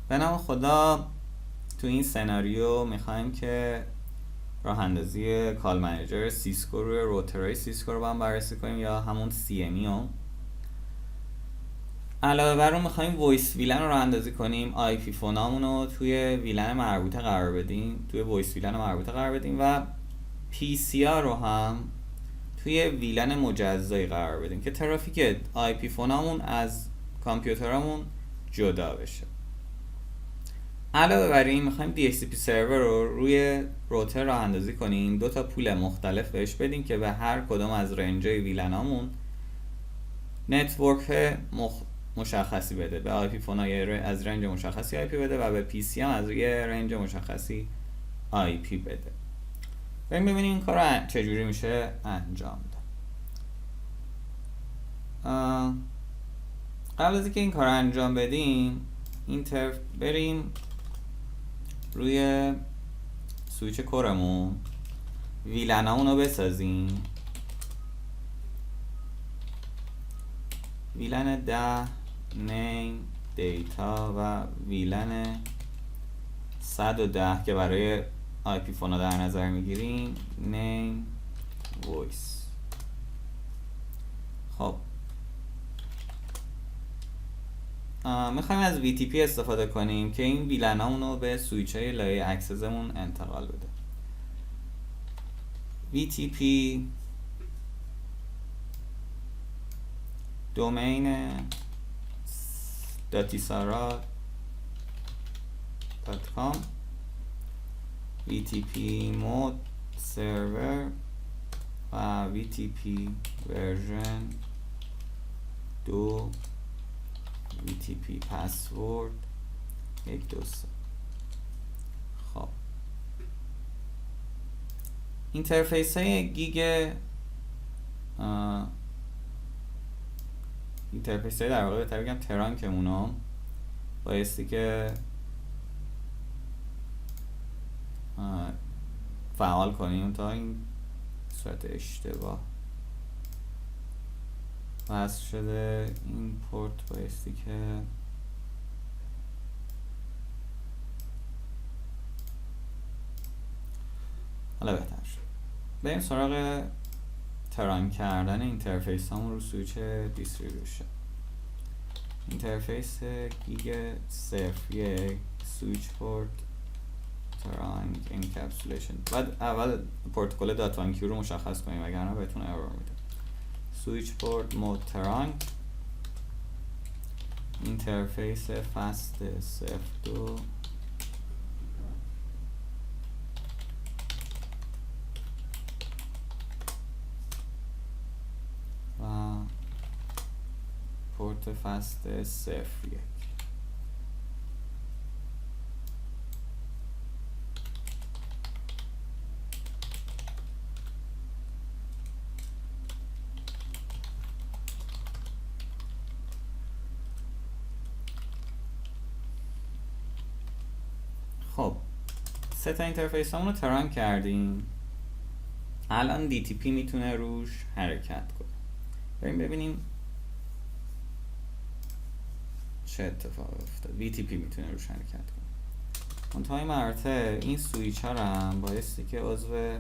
به نام خدا تو این سناریو میخوایم که راه اندازی کال منیجر سیسکو روی روترهای سیسکو رو با هم بررسی کنیم یا همون CME رو. علاوه بر اون میخوایم وایس ویلن رو راه اندازی کنیم، IP فونامون رو توی ویلن مربوطه قرار بدیم، توی وایس ویلن مربوطه قرار بدیم و PCR رو هم توی ویلن مجزایی قرار بدیم که ترافیک IP فونامون از کامپیوترامون جدا بشه. علاوه بر این میخوایم DHCP سرور رو روی روتر راه اندازی کنیم، دو تا پول مختلف بهش بدیم که به هر کدوم از رنجای ویلنامون نتورک مشخصی بده. به IP فونای از رنج مشخصی IP بده و به PC هم از یه رنج مشخصی IP بده. بریم ببینیم این کار رو چجوری میشه انجام داد. قبل از اینکه این کار رو انجام بدیم بریم روی سویچ کورمون ویلنامون رو بسازیم. ویلن 10 نیم دیتا و ویلن 110 که برای IP فونا در نظر میگیریم نیم وایس. خب میخوایم از VTP استفاده کنیم که این ویلنامون رو به سویچ های لایه اکسسمون انتقال بده. VTP دومین datisara.com VTP mode server و VTP version 2 VTP password 1 2 3. خب اینترفیس های اینترفیس های در واقع بهتر بگم ترانکمونو بایستی که فعال کنیم تا این صورت اشتباه وصل شده. این پورت بایستی که حالا بهتر شد. بریم سراغ تران کردن اینترفیس همون رو سویچ دیستریبیوشن. اینترفیس گیگ 01 سویچ پورت ترانگ انکپسولیشن. بعد اول پروتکل داتا کیو رو مشخص کنیم وگرنه بهتون ارور میده. سویچ پورت مود ترانگ اینترفیس فست SF2 و پورت فست SF1. خب سه تا اینترفیس همون رو تران کردیم. الان DTP میتونه روش حرکت کنه. بریم ببینیم چه اتفاقی افتاد. VTP میتونه روش حرکت کنه. منتهای مراتب این سویچ ها رو هم بایستی که عضو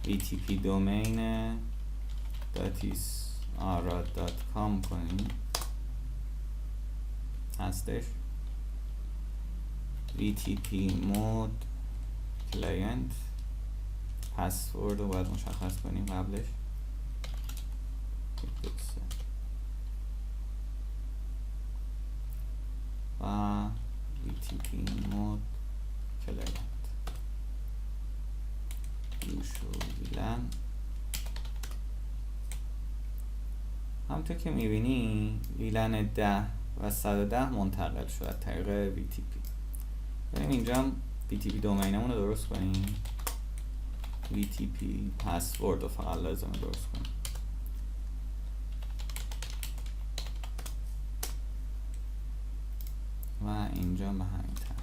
VTP دومین datisara.com کنیم. هستش. VTP mode client پسورد رو باید مشخص کنیم قبلش. و VTP mode client ویلن. همونطور که میبینی ویلن 10 و 110 منتقل شد از طریق VTP. بریم اینجا هم VTP دومینمون رو درست کنیم. VTP پسورد رو فقط لازمه درست کنیم. و اینجا به همین ترتیب.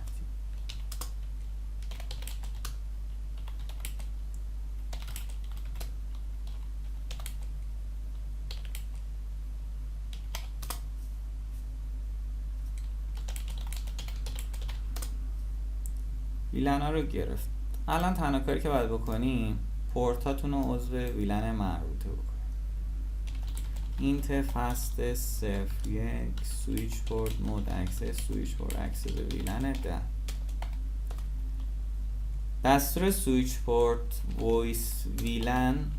ویلن ها رو گرفت. الان تنها کاری که باید بکنیم پورتاتون رو عضو ویلن مربوطه بکنیم. اینت فست 01 سویچ پورت مود اکسس سویچ پورت اکسس ویلن 10. دستور سویچ پورت وایس ویلن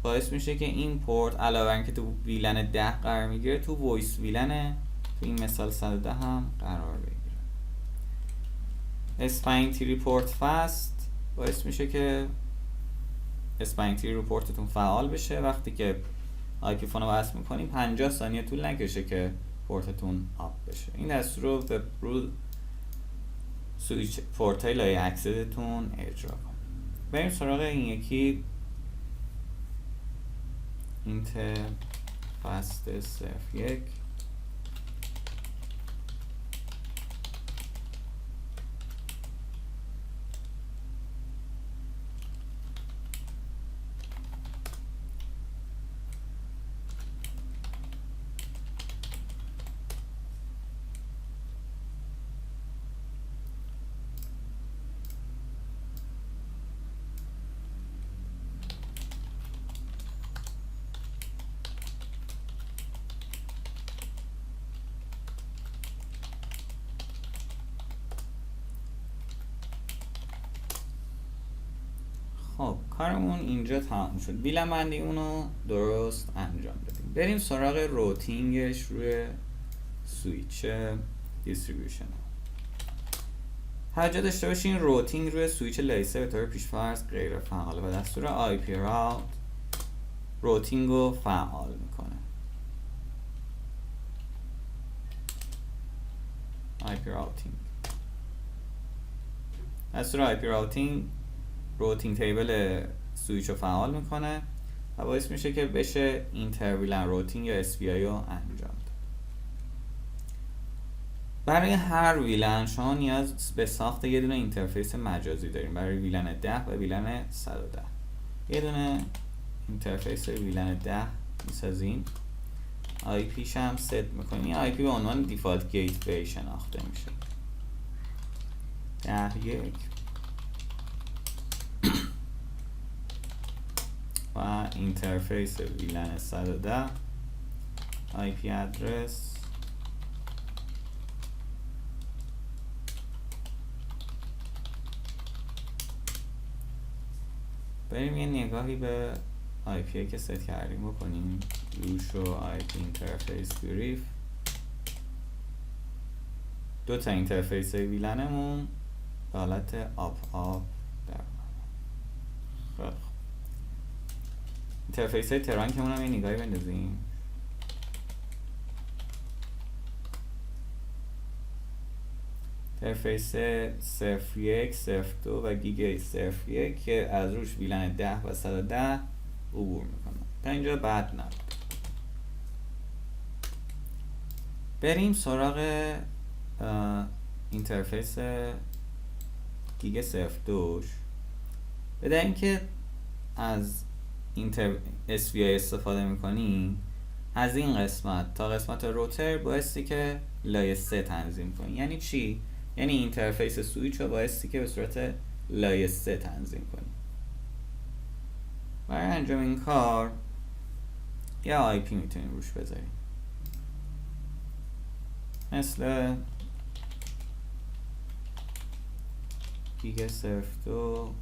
باعث میشه که این پورت علاوه بر اینکه تو ویلن 10 قرار میگیره تو وایس ویلن تو این مثال 110 هم قرار بگیره. اسپنگ تری پورت فست باعث میشه که اسپنگ تری رو پورتتون فعال بشه. وقتی که آی پی فون رو وصل میکنیم 50 ثانیه طول نکشه که پورتتون آپ بشه. این دستور رو به رو سویچ پورت های لایه اکسستون اجرا کنیم. بریم سراغ این یکی اینت فست 01. خب کارمون اینجا تمام شد. ویلن بندی اونو درست انجام دادیم. بریم سراغ روتینگش روی سویچ دیستریبیوشن. توجه داشته باشین روتینگ روی سویچ لیسه به طور پیش‌فرض غیر فعاله و دستور آی پی راوت روتینگ رو فعال میکنه. آی پی راوتینگ دستور آی پی راوتینگ روتینگ تیبل سویچ رو فعال میکنه و باعث میشه که بشه اینتر ویلن روتینگ یا SPI رو انجام داد. برای هر ویلن شما نیاز به ساخت یه دونه اینترفیس مجازی داریم. برای ویلن 10 و ویلن 110 یه دونه اینترفیس ویلن 10 میسازیم. آی پیش هم ست میکنیم. این آی پی به عنوان دیفالت گیت وی شناخته میشه. 10.1 و اینترفیس ویلن 110 آی پی ادرس بریم یه نگاهی به آی پی که ست کردیم بکنیم. روشو آی پی اینترفیس بریف. دو تا اینترفیس ویلنمون به حالت آپ در خب اینترفیس های ترانکمون هم یه نگاهی بندازیم. اینترفیس 01 02 و گیگ 01 که از روش ویلن 10 و 110 عبور میکنه. تا اینجا بد نبود. بریم سراغ اینترفیس گیگ 02. بدون اینکه از SPI استفاده میکنیم از این قسمت تا قسمت روتر بایستی که لایه 3 تنظیم کنیم. یعنی چی؟ یعنی اینترفیس سویچ رو بایستی که به صورت لایه 3 تنظیم کنیم. برای انجام این کار یه آی پی میتونیم روش بذاریم مثل گیگ 02.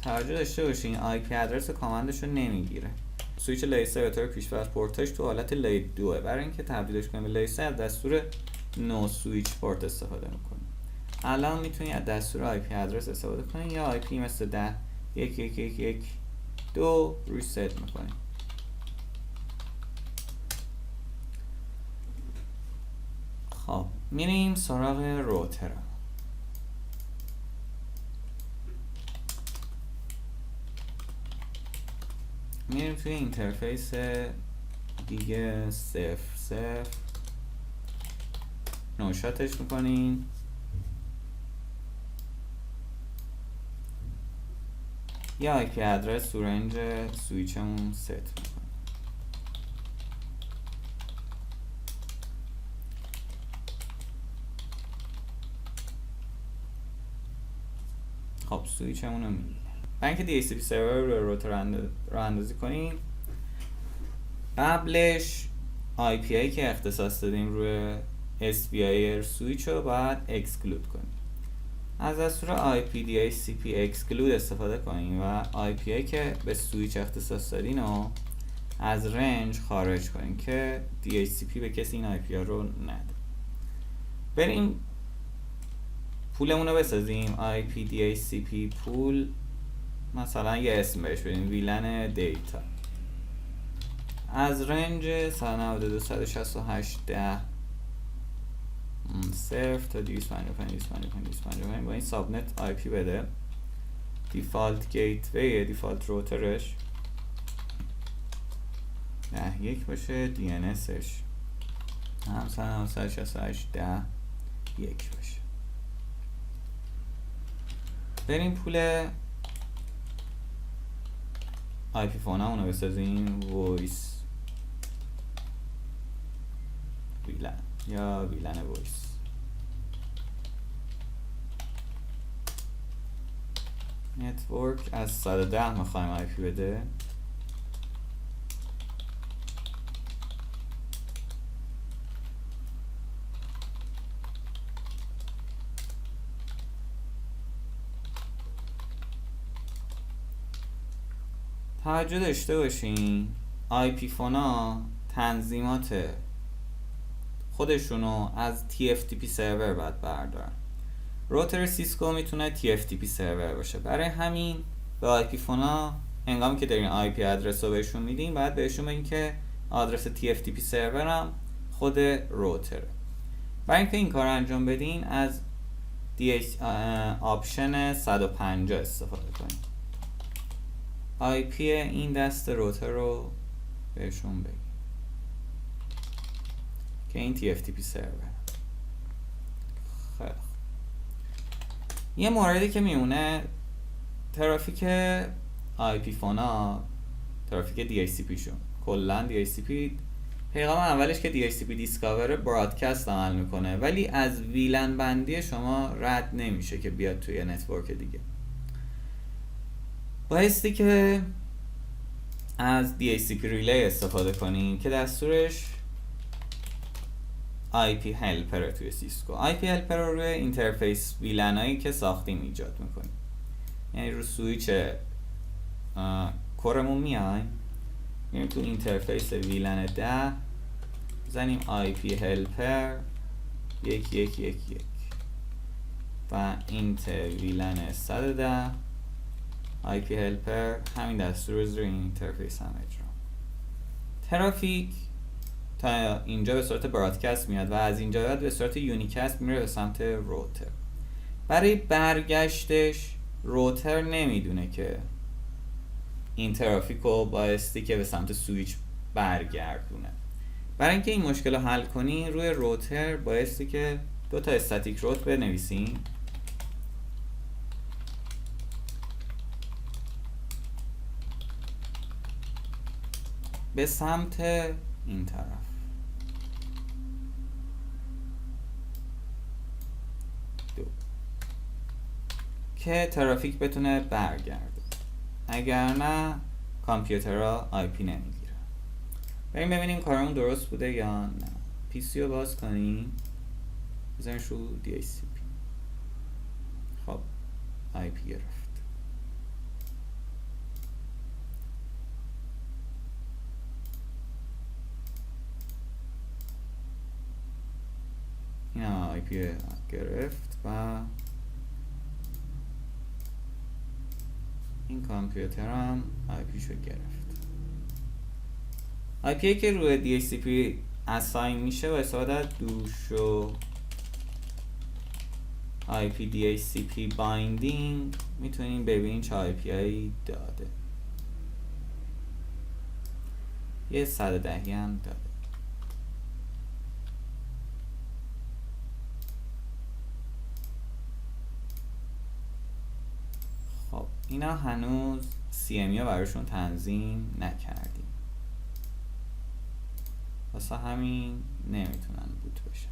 توجه داشته باشین آی پی ادرس کامندش رو نمیگیره. سویچ لایه 3 به طور پیش‌فرض پورتش تو حالت لایه 2. برای اینکه تبدیلش کنیم به لایه 3 از دستور نو سویچ پورت استفاده میکنیم. الان میتونید از دستور آی پی ادرس استفاده کنید یا آی پی مثل 10 1 1 1 1 2 روش ست میکنیم. خب میریم سراغ روتر. میریم توی اینترفیس دیگه 00 نوشاتش میکنیم. یه آی پی ادرس تو رنج سویچمون ست میکنیم. خب سویچمون رو میگیره. برای اینکه DHCP سرور رو روتر رو اندازی کنیم، قبلش IPI که اختصاص دادیم روی SBIR سویچ رو باید اکسکلود کنیم. از دستور IP DHCP exclude استفاده کنیم و IPI که به سویچ اختصاص دادین رو از رنج خارج کنیم که DHCP به کسی این IP رو نده. بریم پولمون رو بسازیم. IP DHCP پول، مثلا یه اسم بهش بدیم، ویلن دیتا. از رنج 192.168.10 تا 255 با این سابنت آی پی بده. دیفالت گیتوی، دیفالت روترش 10.1 باشه، دی ان اسش هم 192.168.10.1 باشه. بریم پول آی پی فون همونو بسازیم. وایس ویلن یا ویلن وایس. نتورک از 110 میخوایم آی پی بده. توجه داشته باشین آی پی فونا تنظیمات خودشونو از TFTP سرور باید بردارن. روتر سیسکو میتونه TFTP سرور باشه، برای همین به آی پی فونا هنگامی که دارین آی پی ادرس رو بهشون میدین باید بهشون بگین که آدرس TFTP سرورم خود روتره. برای اینکه این کار انجام بدین از آپشن 150 استفاده کنین. آی پی این دست روتر رو بهشون بگین که این TFTP سرور. خیلی یه موردی که میمونه ترافیک آی پی فونا، ترافیک DHCP شون. کلا DHCP پیغام اولش که DHCP دیسکاور برادکست عمل میکنه، ولی از ویلن بندی شما رد نمیشه که بیاد توی نتورک دیگه. بایستی که از DHCP ریلی استفاده کنیم که دستورش IP هلپر توی سیسکو. IP هلپر رو روی اینترفیس ویلنایی که ساختیم ایجاد میکنیم. یعنی رو سویچ کورمون میایم، میریم تو اینترفیس ویلن 10 بزنیم IP هلپر 1111 و اینت ویلن 110 IP هلپر همین دستور رو روی اینترفیس هم اجرا. ترافیک تا اینجا به صورت برادکست میاد و از اینجا بعد به صورت یونیکست میره به سمت روتر. برای برگشتش روتر نمیدونه که این ترافیک رو بایستی که به سمت سویچ برگردونه. برای اینکه این مشکل رو حل کنین روی روتر بایستی که دو تا استاتیک روت بنویسین. به سمت این طرف که ترافیک بتونه برگرده، اگر نه کامپیوترها آی پی نمیگیره. بریم ببینیم کارمون درست بوده یا نه. پی سی رو باز کنیم، بزنیمش رو DHCP. خب آی پی گرفت. این هم آی پی گرفت و این کامپیوتر هم آی پی شو گرفت. آی پی که روی DHCP اساین میشه با استفاده از دوشو آی پی DHCP بایندینگ میتونین ببینین چه آی پی هایی داده. یه 110 هم داده. خب اینا هنوز CME ها براشون تنظیم نکردیم، واسه همین نمیتونن بوت بشن.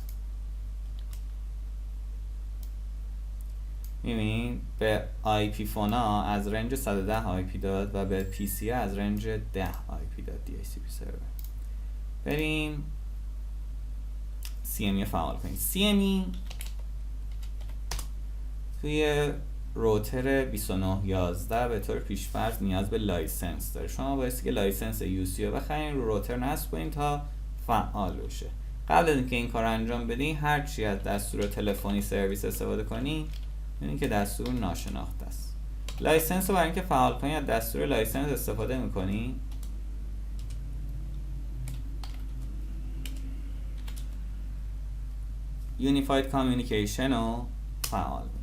میبینید به IP فونا از رنج 110 IP داد و به PC از رنج 10 IP داد DHCP سرور. بریم CME فعال کنیم. CME توی روتر 2911 به طور پیش‌فرض نیاز به لایسنس داره. شما بایستی که لایسنس UC رو بخرین، رو روتر نصب کنین تا فعال بشه. قبل از اینکه این کار انجام بدین، هر چی از دستور تلفنی سرویس استفاده کنین، ببینید که دستور ناشناخته است. لایسنس رو برای اینکه فعال کنین از دستور لایسنس استفاده می‌کنین. Unified Communication رو فعال می‌کنین.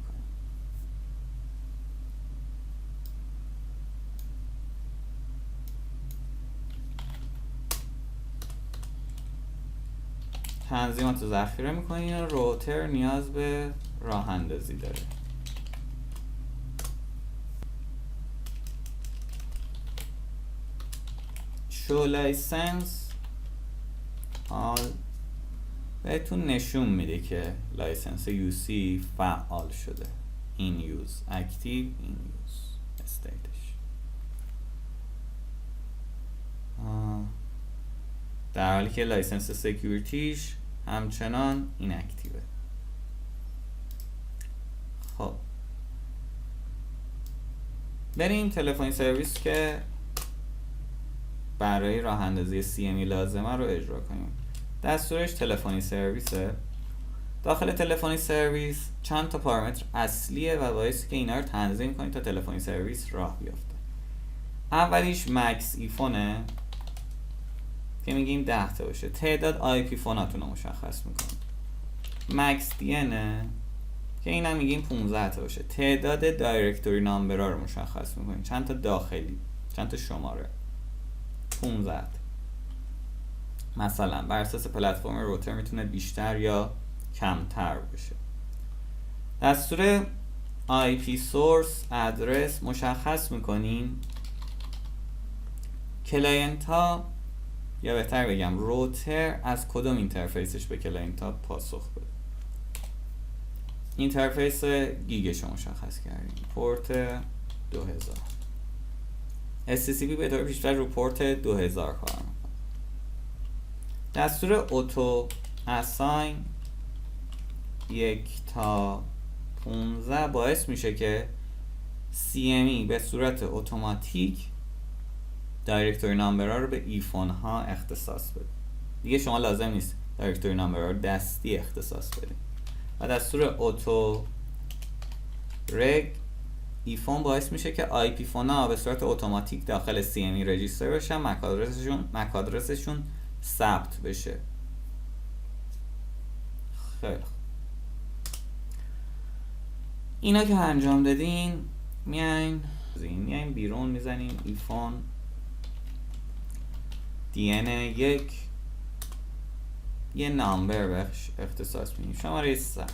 تنظیمات رو ذخیره میکنین و روتر نیاز به راه اندازی داره. شو لایسنس حال بهتون نشون میده که لایسنس UC فعال شده. این یوز اکتیو، این یوز استیتش. در حالی که لایسنس سکیوریتیش همچنان این اکتیوه. خب بریم تلفنی سرویس که برای راه اندازی CME لازمه رو اجرا کنیم. دستورش تلفنی سرویسه. داخل تلفنی سرویس چند تا پارامتر اصلیه و باعثی که اینا رو تنظیم کنید تا تلفنی سرویس راه بیفته. اولیش مکس ایفونه که میگیم 10 تا باشه. تعداد IP فوناتون رو مشخص میکنه. مکس DN که اینا میگیم 15 تا باشه. تعداد دایرکتوری نامبرها رو مشخص میکنیم. چند تا داخلی، چند تا شماره. 15. مثلا بر اساس پلتفرم روتر میتونه بیشتر یا کمتر باشه. دستور IP source address مشخص میکنیم. کلاینت ها یا بهتر بگم روتر از کدوم اینترفیسش به کلاینت ها پاسخ بده. اینترفیس گیگش رو مشخص کردیم. پورت 2000. SCCP به طور پیش‌فرض رو پورت 2000 کار میکنه. دستور اوتو اساین 1 تا 15 باعث میشه که CME به صورت اتوماتیک دایرکتوری نامبرها رو به ایفون ها اختصاص بده. دیگه شما لازم نیست دایرکتوری نامبرها رو دستی اختصاص بدید. و دستور اوتو رگ ایفون باعث میشه که IP فون ها به صورت اتوماتیک داخل CME رجیستر بشن، MAC آدرسشون ثبت بشه. خیلی اینا که انجام دادین، میاین بیرون میزنیم ایفون DN1 یه نامبر بهش اختصاص میدیم، شماره 100.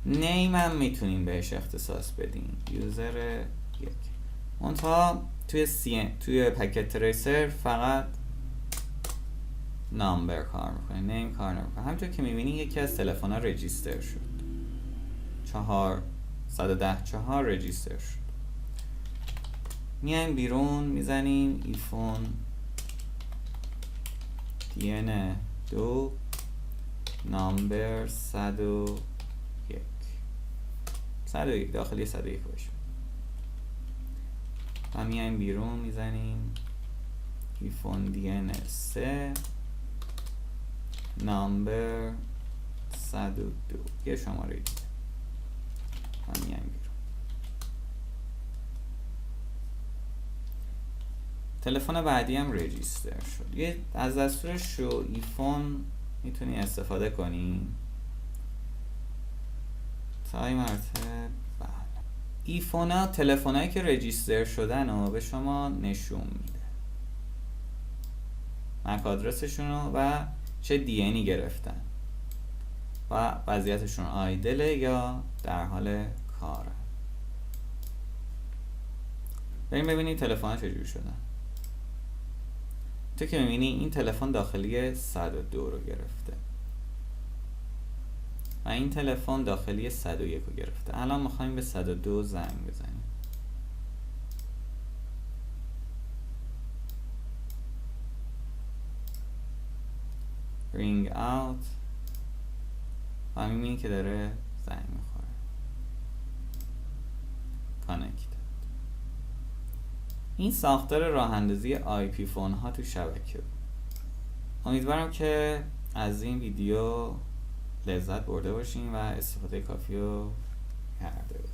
نیم هم میتونیم بهش اختصاص بدیم، یوزر 1. منتها توی پکت تریسر فقط نامبر کار میکنه، نیم کار نمیکنه. همونطور که میبینی یکی از تلفن ها رجیستر شد. 114 رجیستر شد. میایم بیرون میزنیم ایفون DN2 نامبر 101 داخلی 101 باشه و میایم بیرون میزنیم ایفون DN3 نامبر 102 یه شماره دیگه و میایم بیرون. تلفن بعدی هم رجیستر شد. یه از دستور شو ایفون میتونی استفاده کنی تا این مرتبه. ایفون ها تلفن هایی که رجیستر شدن رو به شما نشون میده، مک آدرسشون رو و چه دی گرفتن و وضعیتشون آیدله یا در حال کاره. بریم ببینید تلفن ها چجوری شدن. تو که میبینی این تلفن داخلی 102 رو گرفته. و این تلفن داخلی 101 رو گرفته. الان میخوایم به 102 زنگ بزنیم. ring out و میبینید که داره زنگ میخوره. کانکت. این ساختار راه اندازی IP فون ها تو شبکه. امیدوارم که از این ویدیو لذت برده باشین و استفاده کافی رو کرده باشین.